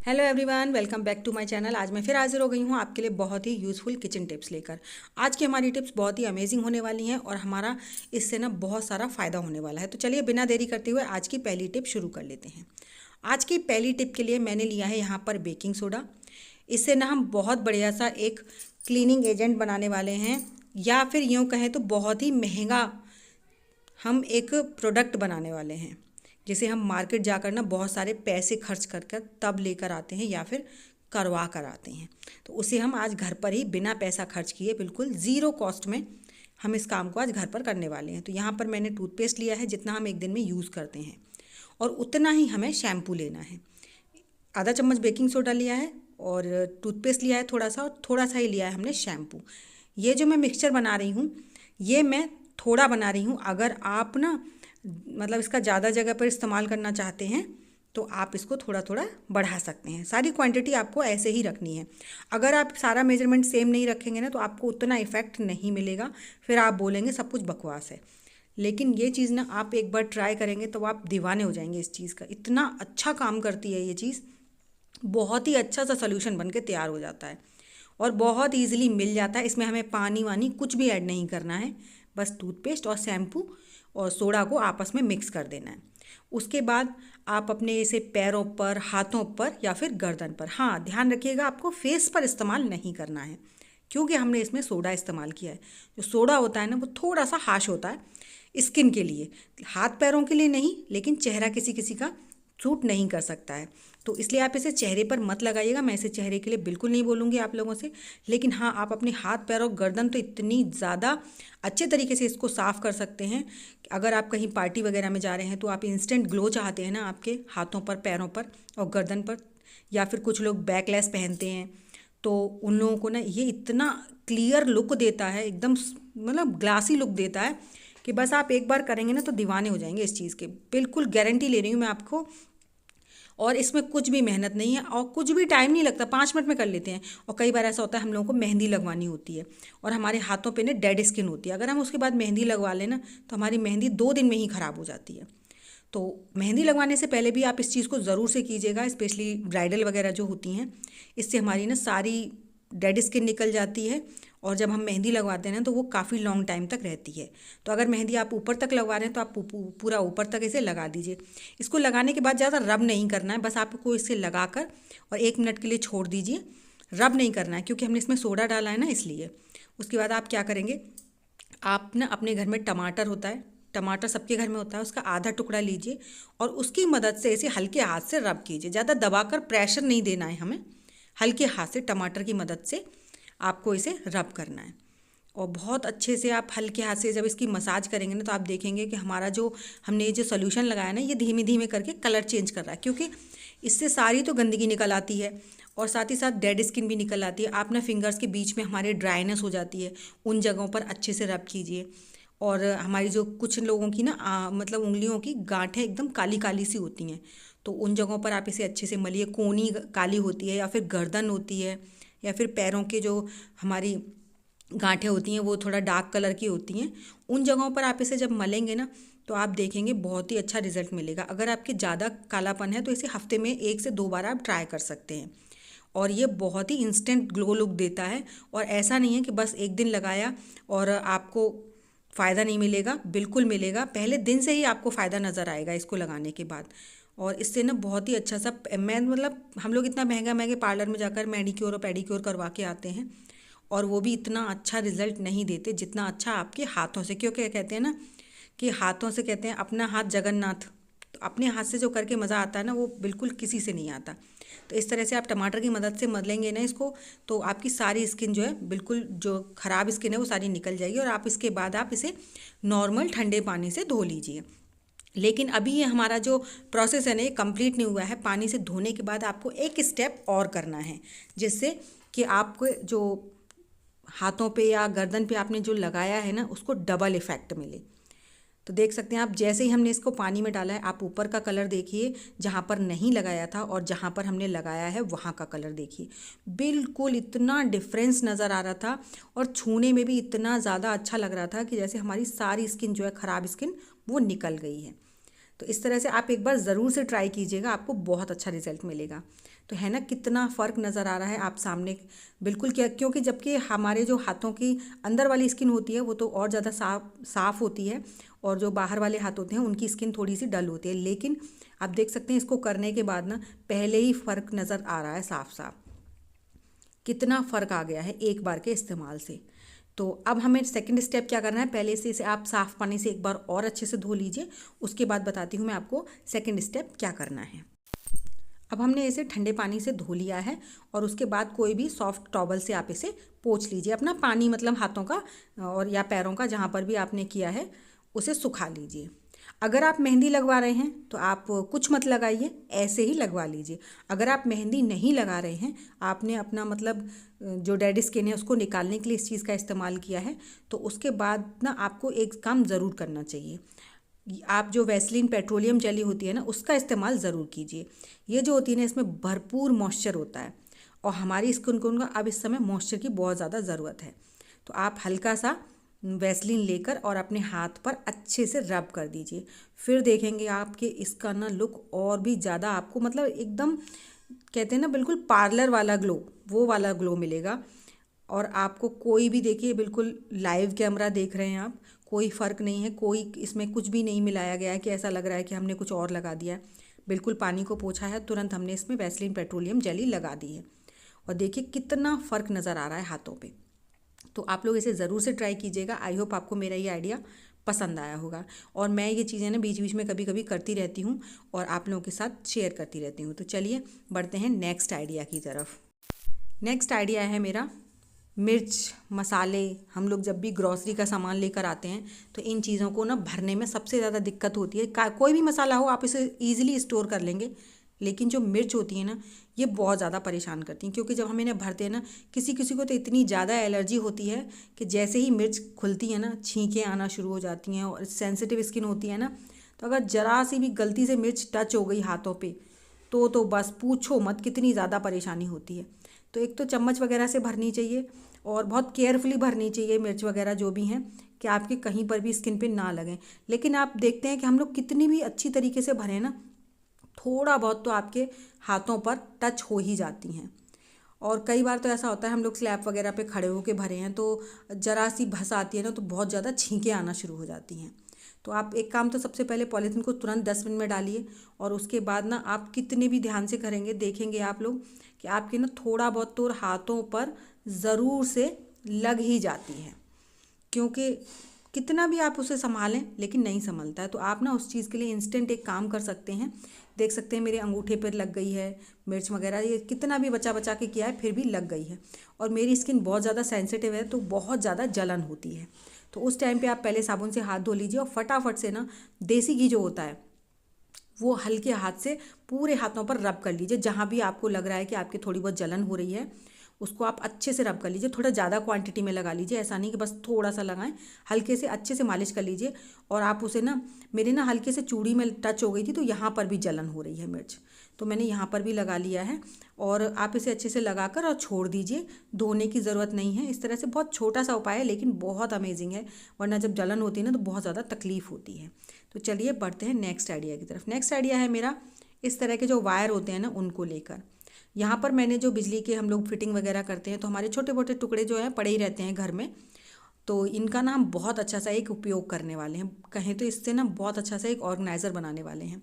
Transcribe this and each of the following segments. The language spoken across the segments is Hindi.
Hello everyone, welcome back to my channel. आज मैं फिर हाजिर हो गई हूँ आपके लिए बहुत ही यूज़फुल किचन टिप्स लेकर। आज की हमारी टिप्स बहुत ही अमेजिंग होने वाली हैं और हमारा इससे ना बहुत सारा फ़ायदा होने वाला है। तो चलिए बिना देरी करते हुए आज की पहली टिप शुरू कर लेते हैं। आज की पहली टिप के लिए मैंने लिया है यहाँ पर बेकिंग सोडा। इससे ना हम बहुत बढ़िया सा एक क्लीनिंग एजेंट बनाने वाले हैं, या फिर यूँ कहें तो बहुत ही महंगा हम एक प्रोडक्ट बनाने वाले हैं जिसे हम मार्केट जाकर ना बहुत सारे पैसे खर्च कर कर तब लेकर आते हैं या फिर करवा कर आते हैं। तो उसे हम आज घर पर ही बिना पैसा खर्च किए बिल्कुल ज़ीरो कॉस्ट में हम इस काम को आज घर पर करने वाले हैं। तो यहाँ पर मैंने टूथपेस्ट लिया है जितना हम एक दिन में यूज़ करते हैं, और उतना ही हमें शैम्पू लेना है। आधा चम्मच बेकिंग सोडा लिया है और टूथपेस्ट लिया है थोड़ा सा, और थोड़ा सा ही लिया है हमने शैम्पू। ये जो मैं मिक्सचर बना रही हूँ ये मैं थोड़ा बना रही हूँ। अगर आप ना मतलब इसका ज़्यादा जगह पर इस्तेमाल करना चाहते हैं तो आप इसको थोड़ा थोड़ा बढ़ा सकते हैं। सारी क्वांटिटी आपको ऐसे ही रखनी है। अगर आप सारा मेजरमेंट सेम नहीं रखेंगे ना तो आपको उतना इफ़ेक्ट नहीं मिलेगा, फिर आप बोलेंगे सब कुछ बकवास है। लेकिन ये चीज़ ना आप एक बार ट्राई करेंगे तो आप दीवाने हो जाएंगे इस चीज़ का। इतना अच्छा काम करती है ये चीज़, बहुत ही अच्छा सा सोल्यूशन बन के तैयार हो जाता है और बहुत इजीली मिल जाता है। इसमें हमें पानी वानी कुछ भी ऐड नहीं करना है, बस टूथपेस्ट और शैम्पू और सोडा को आपस में मिक्स कर देना है। उसके बाद आप अपने इसे पैरों पर, हाथों पर या फिर गर्दन पर, हाँ ध्यान रखिएगा आपको फेस पर इस्तेमाल नहीं करना है क्योंकि हमने इसमें सोडा इस्तेमाल किया है। जो सोडा होता है ना वो थोड़ा सा हार्श होता है स्किन के लिए, हाथ पैरों के लिए नहीं, लेकिन चेहरा किसी किसी का सूट नहीं कर सकता है। तो इसलिए आप इसे चेहरे पर मत लगाइएगा। मैं इसे चेहरे के लिए बिल्कुल नहीं बोलूँगी आप लोगों से, लेकिन हाँ आप अपने हाथ पैर और गर्दन तो इतनी ज़्यादा अच्छे तरीके से इसको साफ़ कर सकते हैं। अगर आप कहीं पार्टी वगैरह में जा रहे हैं तो आप इंस्टेंट ग्लो चाहते हैं ना आपके हाथों पर, पैरों पर और गर्दन पर, या फिर कुछ लोग बैकलेस पहनते हैं तो उन लोगों को ना ये इतना क्लियर लुक देता है, एकदम मतलब ग्लासी लुक देता है कि बस आप एक बार करेंगे ना तो दीवाने हो जाएंगे इस चीज़ के। बिल्कुल गारंटी ले रही हूँ मैं आपको। और इसमें कुछ भी मेहनत नहीं है और कुछ भी टाइम नहीं लगता, 5 मिनट में कर लेते हैं। और कई बार ऐसा होता है हम लोगों को मेहंदी लगवानी होती है और हमारे हाथों पे ना डेड स्किन होती है। अगर हम उसके बाद मेहंदी लगवा लें ना तो हमारी मेहंदी 2 दिन में ही ख़राब हो जाती है। तो मेहंदी लगवाने से पहले भी आप इस चीज़ को ज़रूर से कीजिएगा, स्पेशली ब्राइडल वगैरह जो होती हैं। इससे हमारी ना सारी डेड स्किन निकल जाती है और जब हम मेहंदी लगवाते हैं ना तो वो काफ़ी लॉन्ग टाइम तक रहती है। तो अगर मेहंदी आप ऊपर तक लगवा रहे हैं तो आप पूरा ऊपर तक इसे लगा दीजिए। इसको लगाने के बाद ज़्यादा रब नहीं करना है, बस आपको इसे लगाकर और 1 मिनट के लिए छोड़ दीजिए। रब नहीं करना है क्योंकि हमने इसमें सोडा डाला है ना, इसलिए। उसके बाद आप क्या करेंगे, आप ना अपने घर में टमाटर होता है, टमाटर सबके घर में होता है, उसका आधा टुकड़ा लीजिए और उसकी मदद से इसे हल्के हाथ से रब कीजिए। ज़्यादा दबाकर प्रेशर नहीं देना है हमें, हल्के हाथ से टमाटर की मदद से आपको इसे रब करना है। और बहुत अच्छे से आप हल्के हाथ से जब इसकी मसाज करेंगे ना तो आप देखेंगे कि हमारा जो हमने ये जो सोल्यूशन लगाया ना ये धीमे धीमे करके कलर चेंज कर रहा है, क्योंकि इससे सारी तो गंदगी निकल आती है और साथ ही साथ डेड स्किन भी निकल आती है। आप ना फिंगर्स के बीच में हमारे ड्राइनेस हो जाती है, उन जगहों पर अच्छे से रब कीजिए। और हमारी जो कुछ लोगों की ना मतलब उंगलियों की गांठें एकदम काली काली सी होती हैं, तो उन जगहों पर आप इसे अच्छे से मलिए। कोनी काली होती है या फिर गर्दन होती है या फिर पैरों के जो हमारी गांठें होती हैं वो थोड़ा डार्क कलर की होती हैं, उन जगहों पर आप इसे जब मलेंगे ना तो आप देखेंगे बहुत ही अच्छा रिजल्ट मिलेगा। अगर आपके ज़्यादा कालापन है तो इसे हफ्ते में 1 से 2 बार आप ट्राई कर सकते हैं और ये बहुत ही इंस्टेंट ग्लो लुक देता है। और ऐसा नहीं है कि बस एक दिन लगाया और आपको फ़ायदा नहीं मिलेगा, बिल्कुल मिलेगा। पहले दिन से ही आपको फ़ायदा नज़र आएगा इसको लगाने के बाद। और इससे ना बहुत ही अच्छा सा, मैं मतलब हम लोग इतना महंगा महंगे पार्लर में जाकर मैनीक्योर और पेडिक्योर करवा के आते हैं और वो भी इतना अच्छा रिजल्ट नहीं देते जितना अच्छा आपके हाथों से। क्योंकि कहते हैं ना कि हाथों से, कहते हैं अपना हाथ जगन्नाथ, तो अपने हाथ से जो करके मज़ा आता है ना वो बिल्कुल किसी से नहीं आता। तो इस तरह से आप टमाटर की मदद से मदलेंगे ना इसको तो आपकी सारी स्किन जो है, बिल्कुल जो ख़राब स्किन है वो सारी निकल जाएगी। और आप इसके बाद आप इसे नॉर्मल ठंडे पानी से धो लीजिए। लेकिन अभी ये हमारा जो प्रोसेस है ना ये कंप्लीट नहीं हुआ है। पानी से धोने के बाद आपको एक स्टेप और करना है, जिससे कि आपको जो हाथों पे या गर्दन पे आपने जो लगाया है ना उसको डबल इफ़ेक्ट मिले। तो देख सकते हैं आप, जैसे ही हमने इसको पानी में डाला है आप ऊपर का कलर देखिए जहाँ पर नहीं लगाया था और जहाँ पर हमने लगाया है वहाँ का कलर देखिए, बिल्कुल इतना डिफरेंस नज़र आ रहा था और छूने में भी इतना ज़्यादा अच्छा लग रहा था कि जैसे हमारी सारी स्किन जो है ख़राब स्किन वो निकल गई है। तो इस तरह से आप एक बार ज़रूर से ट्राई कीजिएगा, आपको बहुत अच्छा रिजल्ट मिलेगा। तो है ना कितना फ़र्क नज़र आ रहा है आप सामने, बिल्कुल क्या, क्योंकि जबकि हमारे जो हाथों की अंदर वाली स्किन होती है वो तो और ज़्यादा साफ़ होती है, और जो बाहर वाले हाथ होते हैं उनकी स्किन थोड़ी सी डल होती है। लेकिन आप देख सकते हैं इसको करने के बाद ना पहले ही फ़र्क नज़र आ रहा है साफ साफ, कितना फ़र्क आ गया है एक बार के इस्तेमाल से। तो अब हमें सेकंड स्टेप क्या करना है, पहले से इसे आप साफ़ पानी से एक बार और अच्छे से धो लीजिए, उसके बाद बताती हूँ मैं आपको सेकंड स्टेप क्या करना है। अब हमने इसे ठंडे पानी से धो लिया है, और उसके बाद कोई भी सॉफ्ट टॉवल से आप इसे पोंछ लीजिए, अपना पानी मतलब हाथों का और या पैरों का जहाँ पर भी आपने किया है उसे सुखा लीजिए। अगर आप मेहंदी लगवा रहे हैं तो आप कुछ मत लगाइए, ऐसे ही लगवा लीजिए। अगर आप मेहंदी नहीं लगा रहे हैं, आपने अपना मतलब जो डेड स्किन है उसको निकालने के लिए इस चीज़ का इस्तेमाल किया है, तो उसके बाद ना आपको एक काम ज़रूर करना चाहिए। आप जो वैसलीन पेट्रोलियम जेली होती है ना उसका इस्तेमाल ज़रूर कीजिए। ये जो होती है ना इसमें भरपूर मॉइस्चर होता है, और हमारी स्किन को अब इस समय मॉइस्चर की बहुत ज़्यादा ज़रूरत है। तो आप हल्का सा वैसलीन लेकर और अपने हाथ पर अच्छे से रब कर दीजिए, फिर देखेंगे आपके इसका ना लुक और भी ज़्यादा आपको मतलब एकदम कहते हैं ना बिल्कुल पार्लर वाला ग्लो, वो वाला ग्लो मिलेगा। और आपको कोई भी देखिए बिल्कुल लाइव कैमरा देख रहे हैं आप, कोई फ़र्क नहीं है, कोई इसमें कुछ भी नहीं मिलाया गया है कि ऐसा लग रहा है कि हमने कुछ और लगा दिया है। बिल्कुल पानी को पोंछा है, तुरंत हमने इसमें वैसलीन पेट्रोलियम जेली लगा दी है, और देखिए कितना फ़र्क नज़र आ रहा है हाथों पे। तो आप लोग इसे ज़रूर से ट्राई कीजिएगा। आई होप आपको मेरा ये आइडिया पसंद आया होगा, और मैं ये चीज़ें ना बीच बीच में कभी कभी करती रहती हूँ और आप लोगों के साथ शेयर करती रहती हूँ। तो चलिए बढ़ते हैं नेक्स्ट आइडिया की तरफ। नेक्स्ट आइडिया है मेरा मिर्च मसाले। हम लोग जब भी ग्रॉसरी का सामान लेकर आते हैं तो इन चीज़ों को ना भरने में सबसे ज़्यादा दिक्कत होती है। कोई भी मसाला हो आप इसे ईजिली स्टोर कर लेंगे, लेकिन जो मिर्च होती है ना ये बहुत ज़्यादा परेशान करती हैं, क्योंकि जब हम इन्हें भरते हैं ना किसी किसी को तो इतनी ज़्यादा एलर्जी होती है कि जैसे ही मिर्च खुलती है ना छींकें आना शुरू हो जाती हैं, और सेंसिटिव स्किन होती है ना, तो अगर ज़रा सी भी गलती से मिर्च टच हो गई हाथों पे तो बस पूछो मत कितनी ज़्यादा परेशानी होती है। तो एक तो चम्मच वगैरह से भरनी चाहिए, और बहुत केयरफुली भरनी चाहिए मिर्च वगैरह जो भी हैं, कि आपके कहीं पर भी स्किन पे ना लगें। लेकिन आप देखते हैं कि हम लोग कितनी भी अच्छी तरीके से भरें ना, थोड़ा बहुत तो आपके हाथों पर टच हो ही जाती हैं। और कई बार तो ऐसा होता है हम लोग स्लैब वगैरह पे खड़े होके भरे हैं तो ज़रा सी भस आती है ना, तो बहुत ज़्यादा छींकें आना शुरू हो जाती हैं। तो आप एक काम तो सबसे पहले पॉलीथीन को तुरंत 10 मिनट में डालिए, और उसके बाद ना आप कितने भी ध्यान से करेंगे देखेंगे आप लोग कि आपके ना थोड़ा बहुत तो हाथों पर ज़रूर से लग ही जाती है, क्योंकि कितना भी आप उसे संभालें लेकिन नहीं संभलता है। तो आप ना उस चीज़ के लिए इंस्टेंट एक काम कर सकते हैं, देख सकते हैं मेरे अंगूठे पर लग गई है मिर्च वगैरह, ये कितना भी बचा बचा के किया है फिर भी लग गई है। और मेरी स्किन बहुत ज़्यादा सेंसिटिव है तो बहुत ज़्यादा जलन होती है। तो उस टाइम पे आप पहले साबुन से हाथ धो लीजिए, और फटाफट से ना देसी घी जो होता है वो हल्के हाथ से पूरे हाथों पर रब कर लीजिए। जहाँ भी आपको लग रहा है कि आपकी थोड़ी बहुत जलन हो रही है उसको आप अच्छे से रब कर लीजिए। थोड़ा ज़्यादा क्वांटिटी में लगा लीजिए, ऐसा नहीं कि बस थोड़ा सा लगाएं, हल्के से अच्छे से मालिश कर लीजिए। और आप उसे ना, मेरे ना हल्के से चूड़ी में टच हो गई थी तो यहाँ पर भी जलन हो रही है मिर्च, तो मैंने यहाँ पर भी लगा लिया है। और आप इसे अच्छे से लगाकर और छोड़ दीजिए, धोने की ज़रूरत नहीं है। इस तरह से बहुत छोटा सा उपाय है लेकिन बहुत अमेजिंग है, वरना जब जलन होती है ना तो बहुत ज़्यादा तकलीफ़ होती है। तो चलिए बढ़ते हैं नेक्स्ट आइडिया की तरफ। नेक्स्ट आइडिया है मेरा इस तरह के जो वायर होते हैं ना उनको लेकर। यहाँ पर मैंने जो बिजली के हम लोग फिटिंग वगैरह करते हैं तो हमारे छोटे मोटे टुकड़े जो हैं पड़े ही रहते हैं घर में, तो इनका ना हम बहुत अच्छा सा एक उपयोग करने वाले हैं। कहें तो इससे ना बहुत अच्छा सा एक ऑर्गेनाइज़र बनाने वाले हैं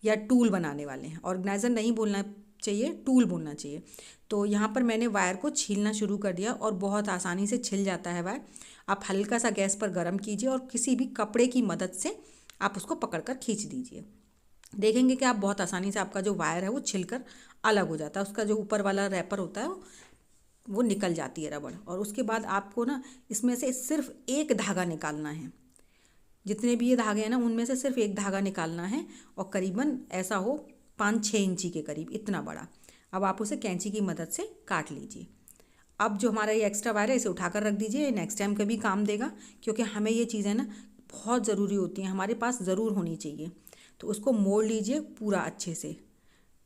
या टूल बनाने वाले हैं। ऑर्गेनाइज़र नहीं बोलना चाहिए, टूल बोलना चाहिए। तो यहाँ पर मैंने वायर को छीलना शुरू कर दिया और बहुत आसानी से छिल जाता है वायर। आप हल्का सा गैस पर गर्म कीजिए और किसी भी कपड़े की मदद से आप उसको पकड़ कर खींच दीजिए। देखेंगे कि आप बहुत आसानी से आपका जो वायर है वो छिलकर अलग हो जाता है, उसका जो ऊपर वाला रैपर होता है वो निकल जाती है रबड़। और उसके बाद आपको ना इसमें से सिर्फ एक धागा निकालना है, जितने भी ये धागे हैं ना उनमें से सिर्फ एक धागा निकालना है, और करीबन ऐसा हो 5-6 इंची के करीब, इतना बड़ा। अब आप उसे कैंची की मदद से काट लीजिए। अब जो हमारा ये एक्स्ट्रा वायर है इसे उठाकर रख दीजिए, नेक्स्ट टाइम कभी काम देगा, क्योंकि हमें ये चीज़ें ना बहुत ज़रूरी होती हैं, हमारे पास ज़रूर होनी चाहिए। तो उसको मोड़ लीजिए पूरा अच्छे से,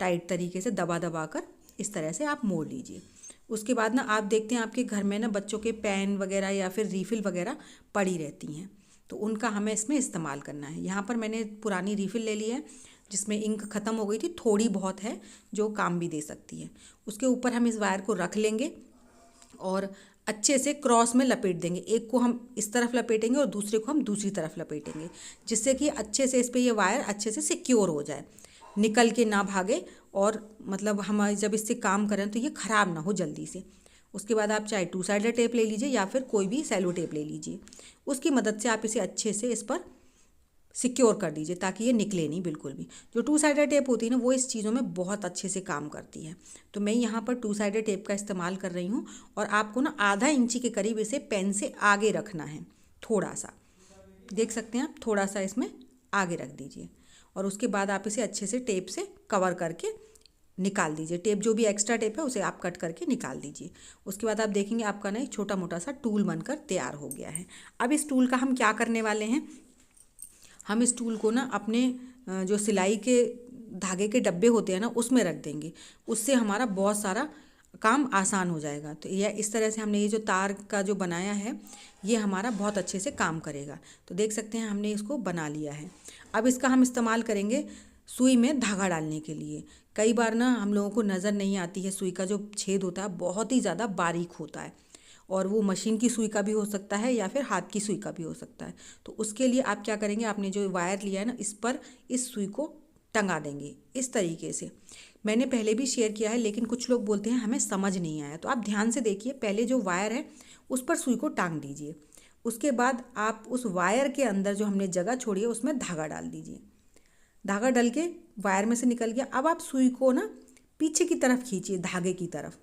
टाइट तरीके से दबा दबा कर इस तरह से आप मोड़ लीजिए। उसके बाद ना आप देखते हैं आपके घर में ना बच्चों के पेन वगैरह या फिर रीफिल वगैरह पड़ी रहती हैं, तो उनका हमें इसमें इस्तेमाल करना है। यहाँ पर मैंने पुरानी रिफ़िल ले ली है जिसमें इंक ख़त्म हो गई थी, थोड़ी बहुत है जो काम भी दे सकती है। उसके ऊपर हम इस वायर को रख लेंगे और अच्छे से क्रॉस में लपेट देंगे। एक को हम इस तरफ लपेटेंगे और दूसरे को हम दूसरी तरफ लपेटेंगे, जिससे कि अच्छे से इस पर ये वायर अच्छे से सिक्योर हो जाए, निकल के ना भागे और मतलब हम जब इससे काम करें तो ये ख़राब ना हो जल्दी से। उसके बाद आप चाहे 2 साइडेड टेप ले लीजिए या फिर कोई भी सेलो टेप ले लीजिए, उसकी मदद से आप इसे अच्छे से इस पर सिक्योर कर दीजिए ताकि ये निकले नहीं बिल्कुल भी। जो 2 साइडेड टेप होती है ना वो इस चीज़ों में बहुत अच्छे से काम करती है। तो मैं यहाँ पर 2 साइडेड टेप का इस्तेमाल कर रही हूँ और आपको ना आधा इंची के करीब इसे पेन से आगे रखना है, थोड़ा सा, देख सकते हैं आप, थोड़ा सा इसमें आगे रख दीजिए और उसके बाद आप इसे अच्छे से टेप से कवर करके निकाल दीजिए। टेप जो भी एक्स्ट्रा टेप है उसे आप कट करके निकाल दीजिए। उसके बाद आप देखेंगे आपका ना एक छोटा मोटा सा टूल बनकर तैयार हो गया है। अब इस टूल का हम क्या करने वाले हैं, हम इस टूल को ना अपने जो सिलाई के धागे के डब्बे होते हैं ना उसमें रख देंगे, उससे हमारा बहुत सारा काम आसान हो जाएगा। तो यह इस तरह से हमने ये जो तार का जो बनाया है ये हमारा बहुत अच्छे से काम करेगा। तो देख सकते हैं हमने इसको बना लिया है। अब इसका हम इस्तेमाल करेंगे सुई में धागा डालने के लिए। कई बार ना हम लोगों को नज़र नहीं आती है, सुई का जो छेद होता है बहुत ही ज़्यादा बारीक होता है और वो मशीन की सुई का भी हो सकता है या फिर हाथ की सुई का भी हो सकता है। तो उसके लिए आप क्या करेंगे, आपने जो वायर लिया है ना इस पर इस सुई को टंगा देंगे इस तरीके से। मैंने पहले भी शेयर किया है लेकिन कुछ लोग बोलते हैं हमें समझ नहीं आया, तो आप ध्यान से देखिए। पहले जो वायर है उस पर सुई को टांग दीजिए, उसके बाद आप उस वायर के अंदर जो हमने जगह छोड़ी है उसमें धागा डाल दीजिए। धागा डल के वायर में से निकल गया। अब आप सुई को ना पीछे की तरफ खींचिए, धागे की तरफ,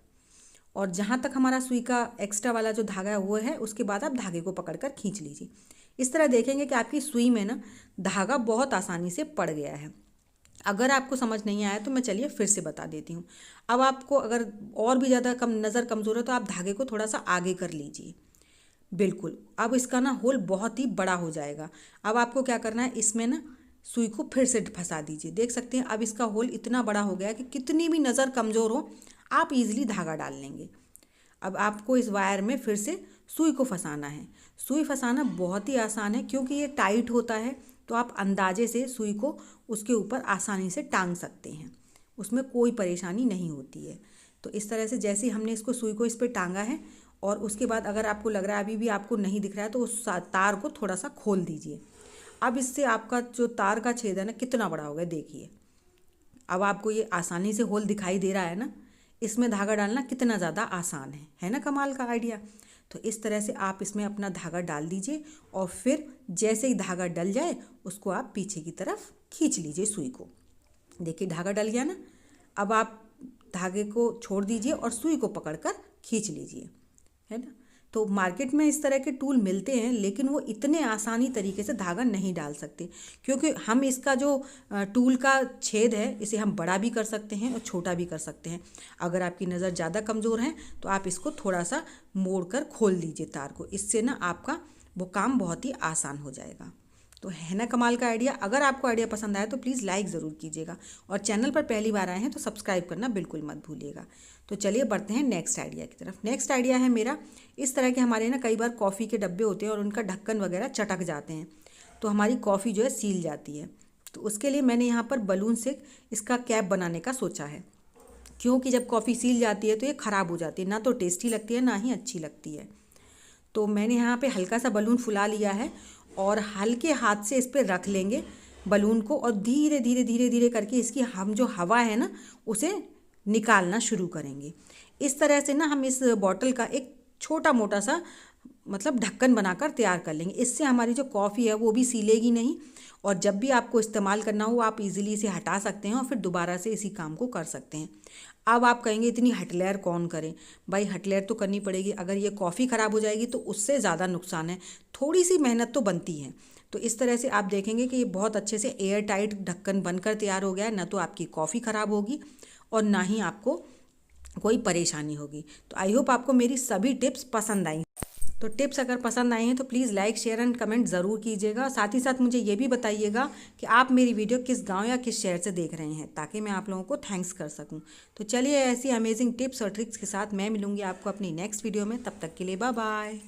और जहाँ तक हमारा सुई का एक्स्ट्रा वाला जो धागा है वो है उसके बाद आप धागे को पकड़कर खींच लीजिए। इस तरह देखेंगे कि आपकी सुई में ना धागा बहुत आसानी से पड़ गया है। अगर आपको समझ नहीं आया तो मैं चलिए फिर से बता देती हूँ। अब आपको अगर और भी ज़्यादा नज़र कमज़ोर है तो आप धागे को थोड़ा सा आगे कर लीजिए, बिल्कुल। अब इसका ना होल बहुत ही बड़ा हो जाएगा। अब आपको क्या करना है, इसमें ना सुई को फिर से फंसा दीजिए। देख सकते हैं अब इसका होल इतना बड़ा हो गया है कि कितनी भी नज़र कमज़ोर हो आप इजीली धागा डाल लेंगे। अब आपको इस वायर में फिर से सुई को फंसाना है। सुई फंसाना बहुत ही आसान है क्योंकि ये टाइट होता है, तो आप अंदाजे से सुई को उसके ऊपर आसानी से टांग सकते हैं, उसमें कोई परेशानी नहीं होती है। तो इस तरह से जैसे हमने इसको सुई को इस पर टांगा है और उसके बाद अगर आपको लग रहा है अभी भी आपको नहीं दिख रहा है तो उस तार को थोड़ा सा खोल दीजिए। अब इससे आपका जो तार का छेद है ना कितना बड़ा हो गया देखिए। अब आपको ये आसानी से होल दिखाई दे रहा है ना, इसमें धागा डालना कितना ज़्यादा आसान है ना, कमाल का आइडिया। तो इस तरह से आप इसमें अपना धागा डाल दीजिए और फिर जैसे ही धागा डल जाए उसको आप पीछे की तरफ खींच लीजिए सुई को। देखिए धागा डल गया ना। अब आप धागे को छोड़ दीजिए और सुई को पकड़कर खींच लीजिए, है ना। तो मार्केट में इस तरह के टूल मिलते हैं लेकिन वो इतने आसानी तरीके से धागा नहीं डाल सकते, क्योंकि हम इसका जो टूल का छेद है इसे हम बड़ा भी कर सकते हैं और छोटा भी कर सकते हैं। अगर आपकी नज़र ज़्यादा कमज़ोर है तो आप इसको थोड़ा सा मोड़ कर खोल दीजिए तार को, इससे ना आपका वो काम बहुत ही आसान हो जाएगा। तो है ना कमाल का आइडिया। अगर आपको आइडिया पसंद आया तो प्लीज़ लाइक ज़रूर कीजिएगा और चैनल पर पहली बार आए हैं तो सब्सक्राइब करना बिल्कुल मत भूलिएगा। तो चलिए बढ़ते हैं नेक्स्ट आइडिया की तरफ। नेक्स्ट आइडिया है मेरा, इस तरह के हमारे ना कई बार कॉफ़ी के डब्बे होते हैं और उनका ढक्कन वगैरह चटक जाते हैं तो हमारी कॉफ़ी जो है सील जाती है। तो उसके लिए मैंने यहाँ पर बलून से इसका कैप बनाने का सोचा है, क्योंकि जब कॉफ़ी सील जाती है तो ये ख़राब हो जाती है, ना तो टेस्टी लगती है ना ही अच्छी लगती है। तो मैंने यहाँ पे हल्का सा बलून फुला लिया है और हल्के हाथ से इस पर रख लेंगे बलून को और धीरे धीरे धीरे धीरे करके इसकी हम जो हवा है ना उसे निकालना शुरू करेंगे। इस तरह से ना हम इस बॉटल का एक छोटा मोटा सा मतलब ढक्कन बनाकर तैयार कर लेंगे। इससे हमारी जो कॉफ़ी है वो भी सीलेगी नहीं और जब भी आपको इस्तेमाल करना हो आप इजीली इसे हटा सकते हैं और फिर दोबारा से इसी काम को कर सकते हैं। अब आप कहेंगे इतनी हटलेयर कौन करे, भाई हटलेयर तो करनी पड़ेगी। अगर ये कॉफ़ी ख़राब हो जाएगी तो उससे ज़्यादा नुकसान है, थोड़ी सी मेहनत तो बनती है। तो इस तरह से आप देखेंगे कि ये बहुत अच्छे से एयर टाइट ढक्कन बनकर तैयार हो गया है। ना तो आपकी कॉफ़ी ख़राब होगी और ना ही आपको कोई परेशानी होगी। तो आई होप आपको मेरी सभी टिप्स पसंद आई। तो टिप्स अगर पसंद आए हैं तो please like share and comment ज़रूर कीजिएगा। साथ ही साथ मुझे ये भी बताइएगा कि आप मेरी वीडियो किस गांव या किस शहर से देख रहे हैं, ताकि मैं आप लोगों को थैंक्स कर सकूं। तो चलिए ऐसी अमेजिंग टिप्स और ट्रिक्स के साथ मैं मिलूंगी आपको अपनी नेक्स्ट वीडियो में। तब तक के लिए बाय बाय।